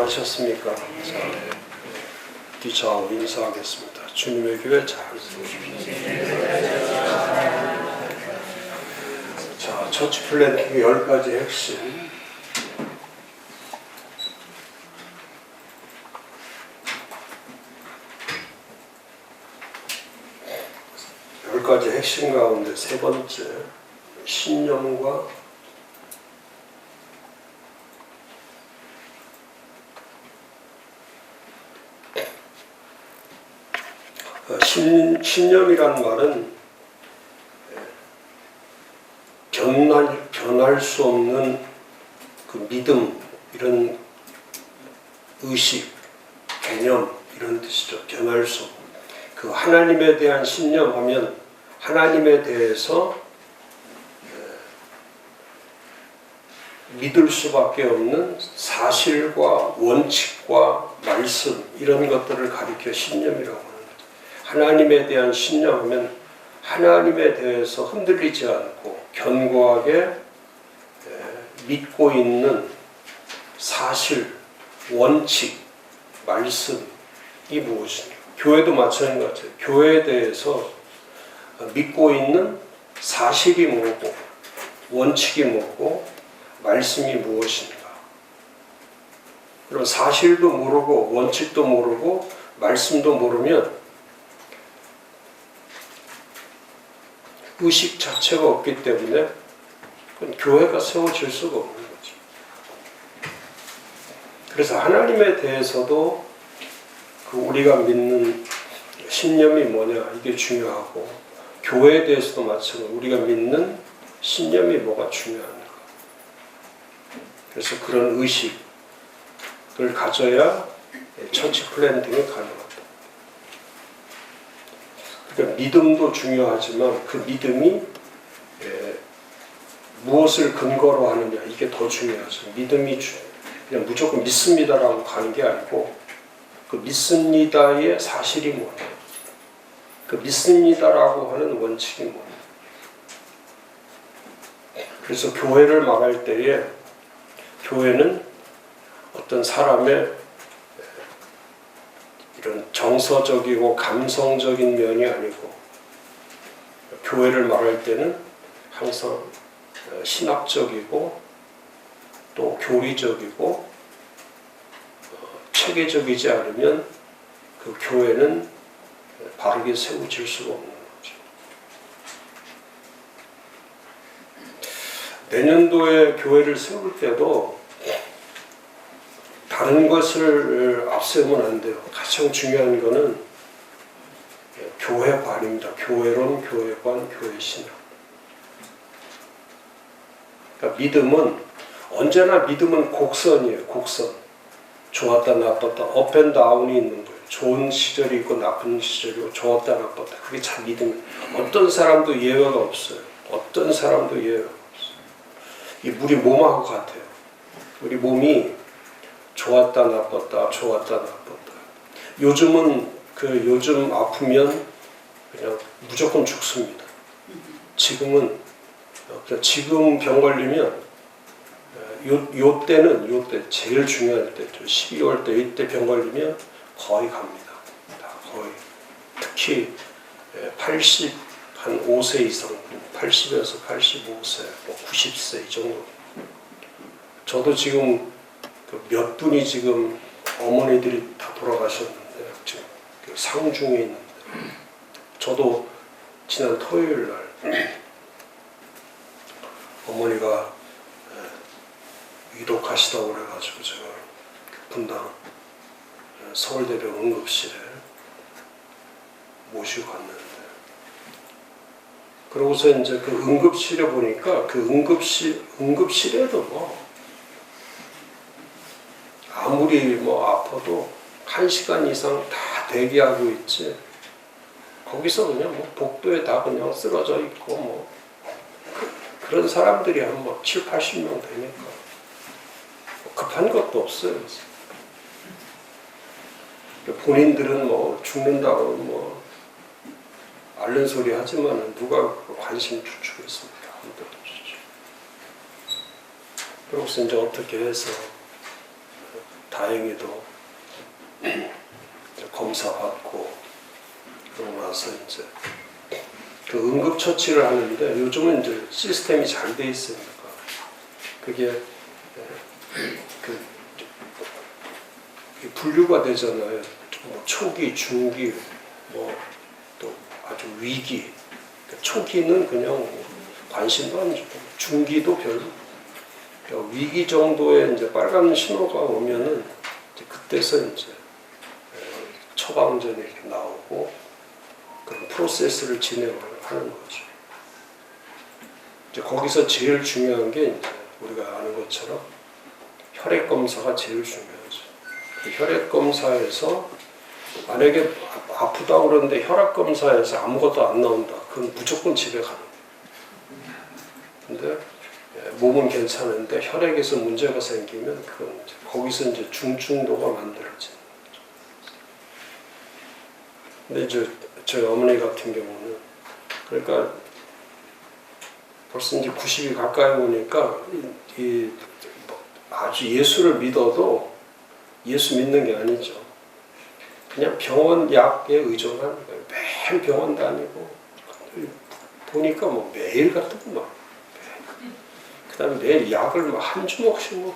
안녕하셨습니까? 자, 뒤차고 인사하겠습니다. 주님의 교회 잘 세우십시오. 자, 처치 플랜팅의 10가지 핵심. 가지 핵심 가운데 세 번째, 신념과 신념이란 말은 변할 수 없는 그 믿음, 이런 의식, 개념, 이런 뜻이죠. 변할 수 없는. 그 하나님에 대한 신념하면 하나님에 대해서 믿을 수밖에 없는 사실과 원칙과 말씀, 이런 것들을 가리켜 신념이라고 하는 거죠. 하나님에 대한 신념하면 하나님에 대해서 흔들리지 않고 견고하게 믿고 있는 사실, 원칙, 말씀이 무엇인가. 교회도 마찬가지인 것 같아요. 교회에 대해서 믿고 있는 사실이 뭐고, 원칙이 뭐고, 말씀이 무엇인가. 그럼 사실도 모르고 원칙도 모르고 말씀도 모르면 의식 자체가 없기 때문에 그건 교회가 세워질 수가 없는 거죠. 그래서 하나님에 대해서도 그 우리가 믿는 신념이 뭐냐, 이게 중요하고, 교회에 대해서도 마찬가지로 우리가 믿는 신념이 뭐가 중요한가. 그래서 그런 의식을 가져야 처치 플랜팅이 가능하다. 그러니까 믿음도 중요하지만 그 믿음이 무엇을 근거로 하느냐, 이게 더 중요하죠. 믿음이 그냥 무조건 믿습니다라고 가는 게 아니고 그 믿습니다의 사실이 뭐냐, 그 믿습니다라고 하는 원칙이 뭐냐. 그래서 교회를 말할 때에 교회는 어떤 사람의 이런 정서적이고 감성적인 면이 아니고, 교회를 말할 때는 항상 신학적이고 또 교리적이고 체계적이지 않으면 그 교회는 바르게 세워질 수가 없는 거죠. 내년도에 교회를 세울 때도 다른 것을 앞세우면 안 돼요. 가장 중요한 거는 교회관입니다. 교회론, 교회관, 교회신앙. 그러니까 믿음은 언제나 믿음은 곡선이에요. 곡선. 좋았다 나빴다, 업 앤 다운이 있는 거예요. 좋은 시절이 있고 나쁜 시절이고, 좋았다 나빴다. 그게 참 믿음이에요. 어떤 사람도 예외가 없어요. 어떤 사람도 예외가 없어요. 이 우리 몸하고 같아요. 우리 몸이 좋았다 나빴다, 좋았다 나빴다. 요즘 아프면 그냥 무조건 죽습니다. 지금 병 걸리면 요 때는 제일 중요할 때죠. 12월 때 이때 병 걸리면 거의 갑니다. 다 거의. 특히 85세 이상, 80에서 85세, 90세 이 정도. 저도 지금 몇 분이 지금 어머니들이 다 돌아가셨는데 지금 상중에 있는데, 저도 지난 토요일 날 어머니가 위독하시다고 그래가지고 제가 분당 서울대병 응급실에 모시고 갔는데, 그러고서 이제 그 응급실에 보니까 그 응급실에도 뭐 아무리 뭐 아파도 1시간 이상 다 대기하고 있지, 거기서 그냥 뭐 복도에 다 그냥 쓰러져 있고 뭐 그런 사람들이 한 뭐 7, 80명 되니까 급한 것도 없어요. 본인들은 뭐 죽는다고 뭐 앓는 소리 하지만 누가 관심 주겠습니까? 아무도 없죠. 그래서 이제 어떻게 해서 다행히도 검사 받고 그러고 나서 이제 그 응급처치를 하는데 요즘은 이제 시스템이 잘 돼 있으니까 그게 그 분류가 되잖아요. 뭐 초기, 중기, 뭐 또 아주 위기. 초기는 그냥 관심도 안 주고 중기도 별로. 그러니까 위기 정도의 이제 빨간 신호가 오면은 이제 그때서 이제 처방전이 이렇게 나오고 그런 프로세스를 진행을 하는 거죠. 이제 거기서 제일 중요한 게 이제 우리가 아는 것처럼 혈액 검사가 제일 중요하죠. 그 혈액 검사에서 만약에 아프다고 그러는데 혈압 검사에서 아무것도 안 나온다. 그건 무조건 집에 가는 거예요. 근데 몸은 괜찮은데 혈액에서 문제가 생기면 그건 이제 거기서 이제 중증도가 만들어지는 거죠. 근데 이제 저희 어머니 같은 경우는 그러니까 벌써 이제 90이 가까이 오니까 아주 예수를 믿어도 예수 믿는 게 아니죠. 그냥 병원 약에 의존하는 거예요. 매일 병원 다니고 보니까 뭐 매일 같은 거 막. 그다음에 매일 약을 막 한 주먹씩 먹고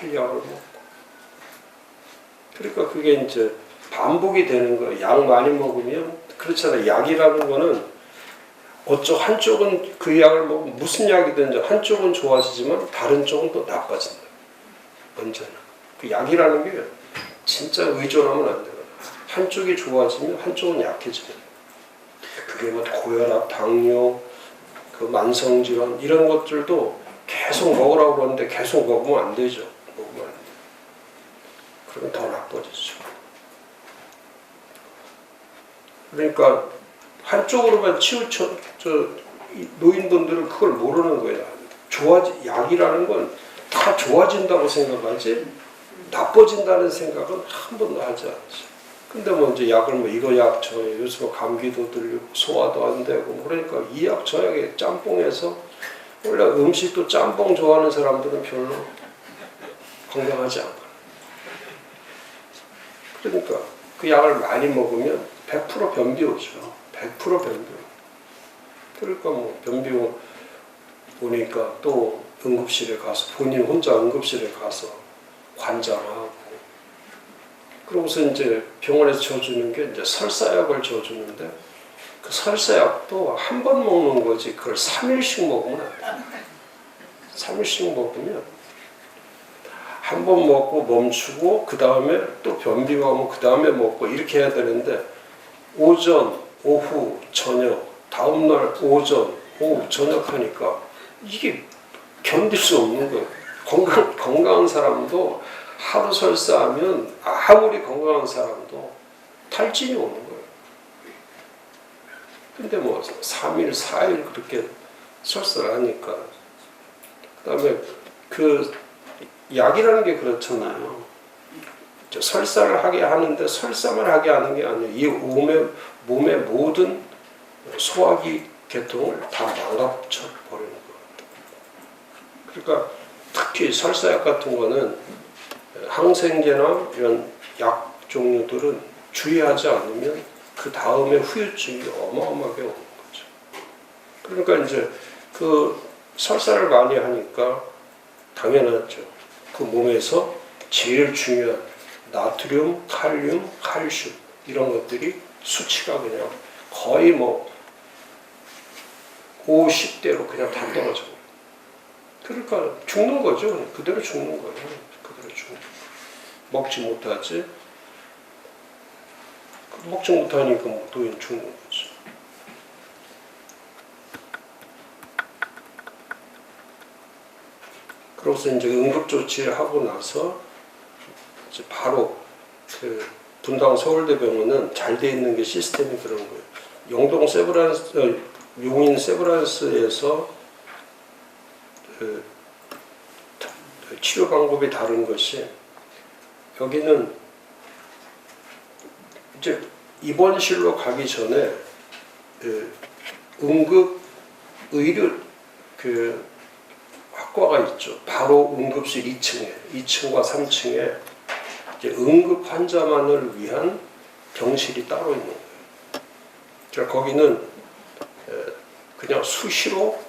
매일 약을 먹고. 그러니까 그게 이제 반복이 되는 거예요. 약 많이 먹으면 그렇잖아요. 약이라는 거는 어쩌 한쪽은 그 약을 먹으면 무슨 약이든지 한쪽은 좋아지지만 다른 쪽은 또 나빠진다. 언제나. 그 약이라는 게 진짜 의존하면 안 돼요. 한쪽이 좋아지면 한쪽은 약해져요. 그게 뭐 고혈압, 당뇨, 그 만성질환 이런 것들도 계속 먹으라고 그러는데 계속 먹으면 안 되죠. 먹으면 안 돼요. 그러면 더 나빠지죠. 그러니까 한쪽으로만 치우쳐 노인분들은 그걸 모르는 거예요. 약이라는 건 다 좋아진다고 생각하지 나빠진다는 생각은 한 번도 하지 않죠. 근데 뭐 이제 약을 뭐 이거 약 저 요즘 감기도 들리고 소화도 안 되고 그러니까 이 약 저 약에 짬뽕해서 원래 음식도 짬뽕 좋아하는 사람들은 별로 건강하지 않아요. 그러니까 그 약을 많이 먹으면 100% 변비 오죠. 100% 변비. 그러니까 뭐 변비 오니까 또 응급실에 가서 본인 혼자 응급실에 가서 관장하고 그러고서 이제 병원에서 줘주는 게 이제 설사약을 줘주는데 그 설사약도 한 번 먹는 거지 그걸 3일씩 먹으면 안 돼. 3일씩 먹으면 한 번 먹고 멈추고 그 다음에 또 변비가 오면 그 다음에 먹고 이렇게 해야 되는데 오전, 오후, 저녁 다음날 오전, 오후, 저녁 하니까 이게 견딜 수 없는 거예요. 건강한 사람도 하루 설사하면 아무리 건강한 사람도 탈진이 오는 거예요. 근데 뭐 3일, 4일 그렇게 설사를 하니까 그 다음에 그 약이라는 게 그렇잖아요. 설사를 하게 하는데 설사만 하게 하는 게 아니에요. 이 몸의 모든 소화기 계통을 다 망가쳐 버리는 거예요. 그러니까 특히 설사약 같은 거는 항생제나 이런 약 종류들은 주의하지 않으면 그 다음에 후유증이 어마어마하게 오는 거죠. 그러니까 이제 그 설사를 많이 하니까 당연하죠. 그 몸에서 제일 중요한 나트륨, 칼륨, 칼슘 이런 것들이 수치가 그냥 거의 뭐 50대로 그냥 다 떨어져요. 그러니까 죽는 거죠. 그대로 죽는 거예요. 그대로 죽는 거예요. 먹지 못하지. 먹지 못하니까 뭐 노인 죽는 거죠. 그래서 이제 응급조치를 하고 나서 이제 바로 그 분당 서울대병원은 잘 돼 있는 게 시스템이 그런 거예요. 영동 세브란스, 용인 세브란스에서 그 치료 방법이 다른 것이 여기는 이제 입원실로 가기 전에 그 응급 의료 그 학과가 있죠. 바로 응급실 2층에 2층과 3층에 이제 응급 환자만을 위한 병실이 따로 있는 거예요. 그러니까 거기는 그냥 수시로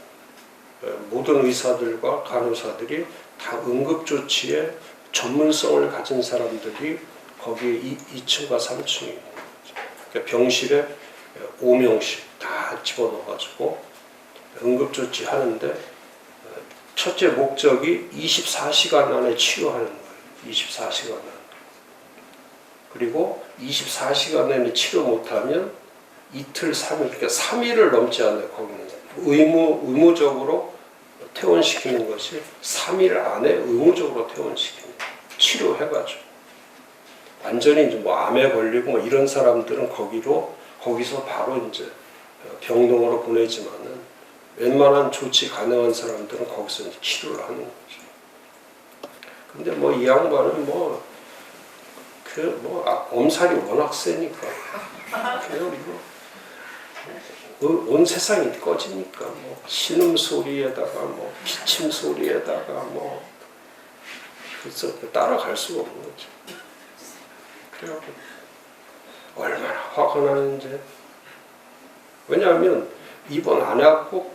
모든 의사들과 간호사들이 다 응급조치에 전문성을 가진 사람들이 거기에 2층과 3층에 있는 거죠. 그러니까 병실에 5명씩 다 집어넣어가지고 응급조치 하는데 첫째 목적이 24시간 안에 치료하는 거예요. 24시간 안에. 그리고 24시간 안에 치료 못하면 이틀, 3일, 그러니까 3일을 넘지 않아요. 거기는 의무적으로 퇴원시키는 것이 3일 안에 의무적으로 퇴원시키는 거예요. 치료해가지고. 완전히 이제 뭐 암에 걸리고 뭐 이런 사람들은 거기서 바로 이제 병동으로 보내지만은 웬만한 조치 가능한 사람들은 거기서 이제 치료를 하는 거죠. 근데 뭐 이 양반은 엄살이 워낙 세니까 그냥 온 세상이 꺼지니까 뭐 신음 소리에다가 뭐 기침 소리에다가 뭐 그래서 따라갈 수가 없는 거죠. 그래갖고 얼마나 화가 나는지. 왜냐하면 입원 안 하고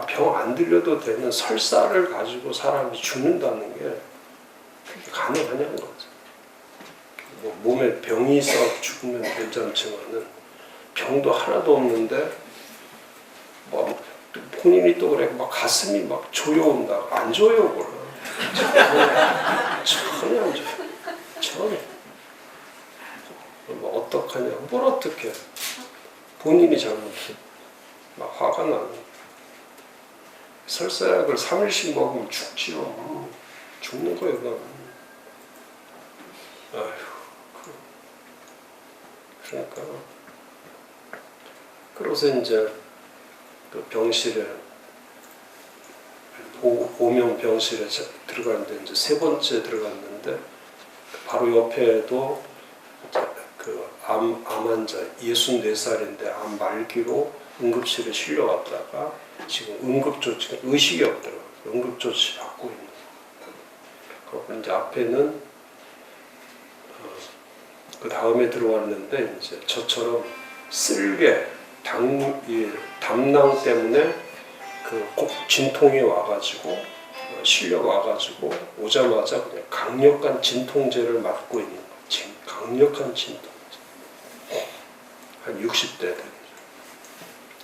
병 안 들려도 되는 설사를 가지고 사람이 죽는다는 게 가능하냐는 거죠. 뭐 몸에 병이 있어 죽으면 괜찮지만은 병도 하나도 없는데 뭐 본인이 또 그래 막 가슴이 막 조여온다. 안 조여오구나. 전혀 안 조여. 전혀. 뭐 어떡하냐. 뭘 어떡해. 본인이 잘못해. 막 화가 나는. 설사약을 3일씩 먹으면 죽지요. 죽는 거예요. 그건. 아휴. 그러니까. 그래서 이제 그 병실에 5명 병실에 들어갔는데 이제 세 번째 들어갔는데 바로 옆에도 그 암 환자 64살인데 암 말기로 응급실에 실려왔다가 지금 응급조치 의식이 없더라고요. 응급조치 받고 있는 거예요. 그리고 이제 앞에는 그 다음에 들어왔는데 이제 저처럼 쓸개 담낭 때문에 그 진통이 와가지고 실려 와가지고 오자마자 그냥 강력한 진통제를 맞고 있는 거예요. 강력한 진통제. 한 60대 되죠.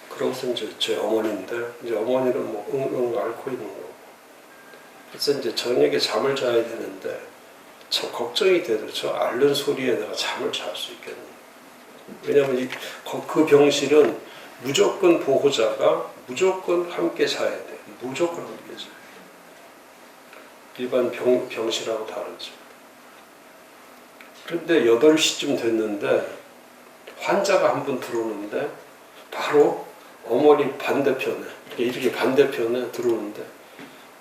그러고서 이제 제 어머니인데 이제 어머니는 뭐 엉엉 앓고 있는 거고. 그래서 이제 저녁에 잠을 자야 되는데 참 걱정이 되더라고요. 저 앓는 소리에 내가 잠을 잘 수 있겠나. 왜냐하면 그 병실은 무조건 보호자가 무조건 함께 자야 돼. 무조건 함께 자야 돼. 일반 병실하고 다르죠. 그런데 8시쯤 됐는데 환자가 한 분 들어오는데 바로 어머니 반대편에 이렇게 반대편에 들어오는데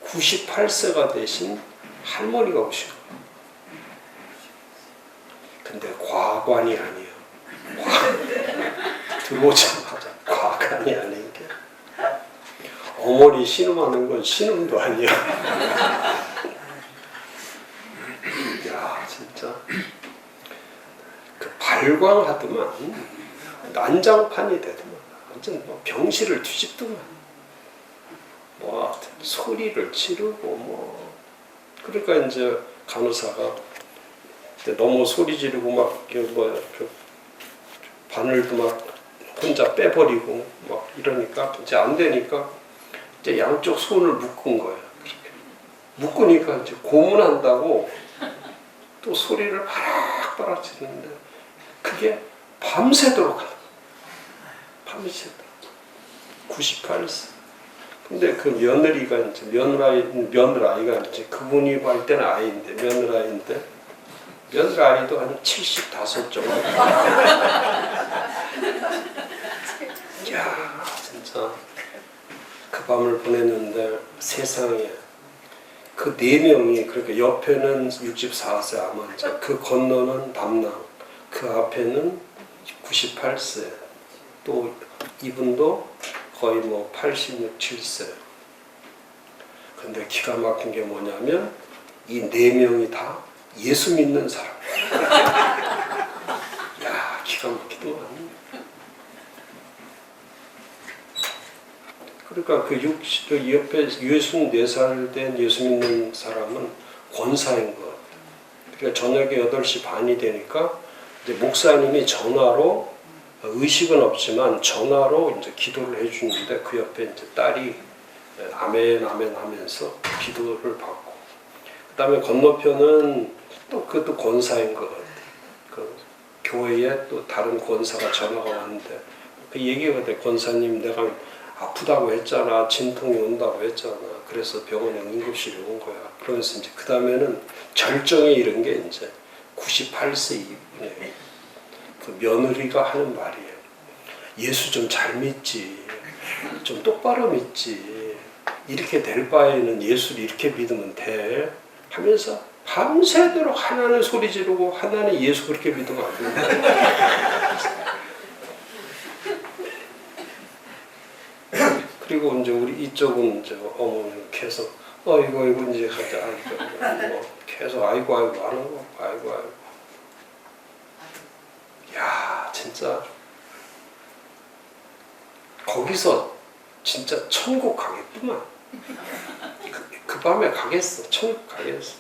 98세가 되신 할머니가 오신 거예요. 근데 과관이 아니에요. 들어오자마자 과관이 아닌 게 어머니 신음하는 건 신음도 아니야. 야 진짜 그 발광하더만 난장판이 되더만 완전 뭐 병실을 뒤집더만 뭐 소리를 지르고 뭐 그러니까 이제 간호사가 너무 소리 지르고 막 바늘도 막 혼자 빼버리고 막 이러니까 이제 안 되니까 이제 양쪽 손을 묶은 거예요. 묶으니까 이제 고문한다고 또 소리를 바락바락 지르는데 그게 밤새도록 하는 거예요. 밤새도록. 98세. 근데 그 며느리가 이제 며느라이가 이제 그분이 할 때는 아이인데 며느라이인데 며느라이도 한 75 정도. 야 진짜 그 밤을 보냈는데 세상에 그 4명이 그러니까 옆에는 64세 암 환자, 그 건너는 담낭, 그 앞에는 98세, 또 이분도 거의 뭐 86, 7세. 근데 기가 막힌 게 뭐냐면 이 4명이 다 예수 믿는 사람. 야, 기가 막히더만. 그러니까 그 옆에 64살 된 예수 믿는 사람은 권사인 것 같아요. 그러니까 저녁에 8시 반이 되니까 이제 목사님이 전화로, 의식은 없지만 전화로 이제 기도를 해주는데 그 옆에 이제 딸이 아멘 아멘 하면서 기도를 받고, 그 다음에 건너편은 또 그것도 권사인 것 같아요. 그 교회에 또 다른 권사가 전화가 왔는데 그 얘기가 돼. 권사님, 내가 아프다고 했잖아, 진통이 온다고 했잖아, 그래서 병원에 응급실에 온 거야. 그러면서 이제 그 다음에는 절정에 이른 게 이제 98세 이분의 그 며느리가 하는 말이에요. 예수 좀 잘 믿지, 좀 똑바로 믿지, 이렇게 될 바에는 예수를 이렇게 믿으면 돼 하면서 밤새도록 하나는 소리 지르고 하나는 예수 그렇게 믿으면 안 된다. 그리고 이제 우리 이쪽은 이제 어머니 계속 이거 이제 가자, 뭐 계속 아이고 하는 거, 아이고. 야, 진짜 거기서 진짜 천국 가겠구만. 그 밤에 가겠어, 천국 가겠어.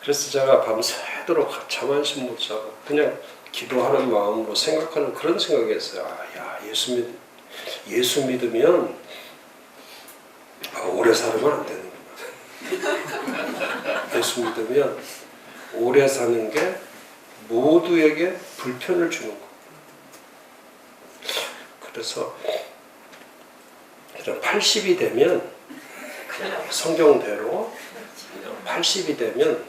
그래서 제가 밤새도록 잠 한숨 못 자고 그냥 기도하는 마음으로 생각하는 그런 생각이었어요. 야, 예수 믿으면 오래 살면 안 되는구나. 예수 믿으면 오래 사는 게 모두에게 불편을 주는 거. 그래서 80이 되면 성경대로 80이 되면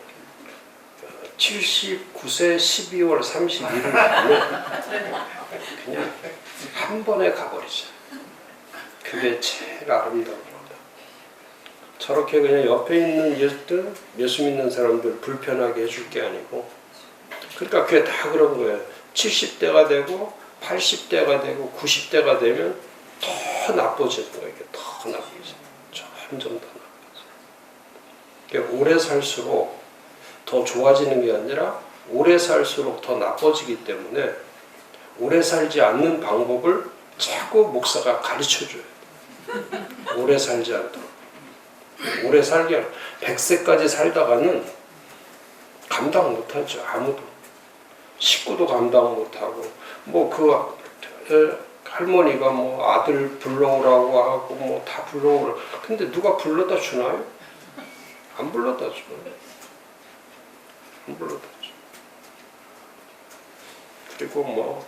79세 12월 31일 그냥 한 번에 가버리자. 그게 제일 아름다운 겁니다. 저렇게 그냥 옆에 있는 예수 믿는 사람들 불편하게 해줄 게 아니고, 그러니까 그게 다 그런 거예요. 70대가 되고 80대가 되고 90대가 되면 더 나빠지는 거예요. 이게 더 나빠져. 점점 더 나빠져. 오래 살수록 더 좋아지는 게 아니라 오래 살수록 더 나빠지기 때문에 오래 살지 않는 방법을 자꾸 목사가 가르쳐줘요. 오래 살지 않도록. 오래 살게 100세까지 살다가는 감당 못하죠. 아무도. 식구도 감당 못하고, 뭐 할머니가 뭐 아들 불러오라고 하고 뭐 다 불러오라. 근데 누가 불러다 주나요? 안 불러다 줘요. 안 불러다 줘. 그리고 뭐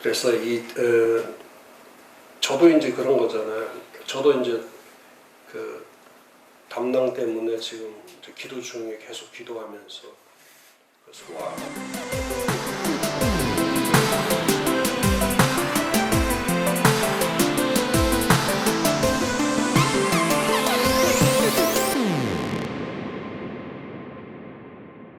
그래서 저도 이제 그런 거잖아요. 저도 이제 그 담낭 때문에 지금 이제 기도 중에 계속 기도하면서 그 소화.